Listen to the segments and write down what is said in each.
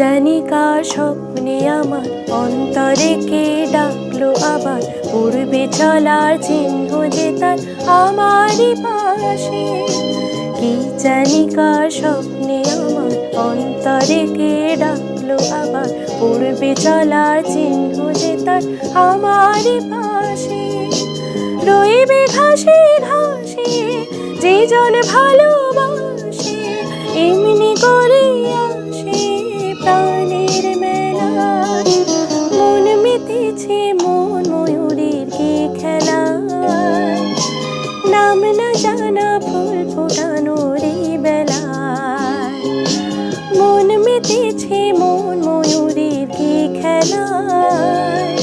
জানি কার স্বপ্নে আমার অন্তরে কে ডাকলো আবার, পূর্বে চলার চিহ্ন যে তার আমারই পাশে। কি জানি কার স্বপ্নে আমার অন্তরে কে ডাকলো আবার, পূর্বে চলার চিহ্ন যে তার আমারই পাশে। রইবে ঘাসে ঘাসে যে জন ভালোবাসে, এমনি করে আসে প্রাণের মেলায়। মন মেতেছে মন ময়ূরীর কি খেলায়, নাম না জানা ফুল ফোটানোর এই বেলায়। মন মেতেছে মন ময়ূরীর কি খেলায়,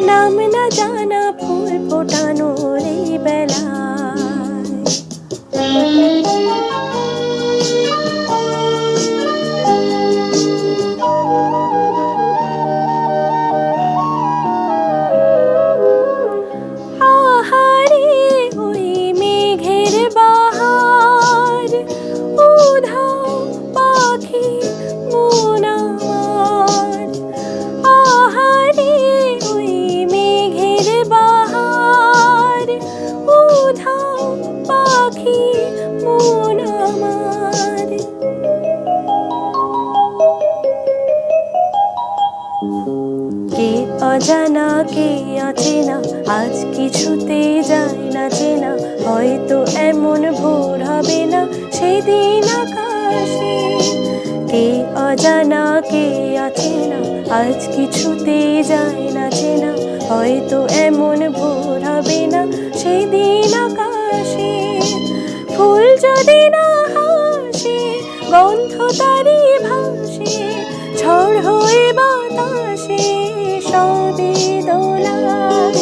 নাম না জানা ফুল ফোটানোর এই বেলায়। আহারে ওই মেঘের বাহার, উধাও পাখি মন আমার। আহারে ওই মেঘের বাহার, উধাও পাখি মন আমার। কে অজানা কে অচেনা, আজ কিছুতে যায় না চেনা। হয়তো এমন ভোর হবে না সেদিন আকাশে। কে অজানা কে অচেনা, আজ কিছুতে যায় না চেনা। হয়তো এমন ভোর হবে না সেদিন আকাশে। ফুল যদি না হাসে, গন্ধ তারি ভাসে, ঝড় হয়ে বাতাসে সবে দোলায়।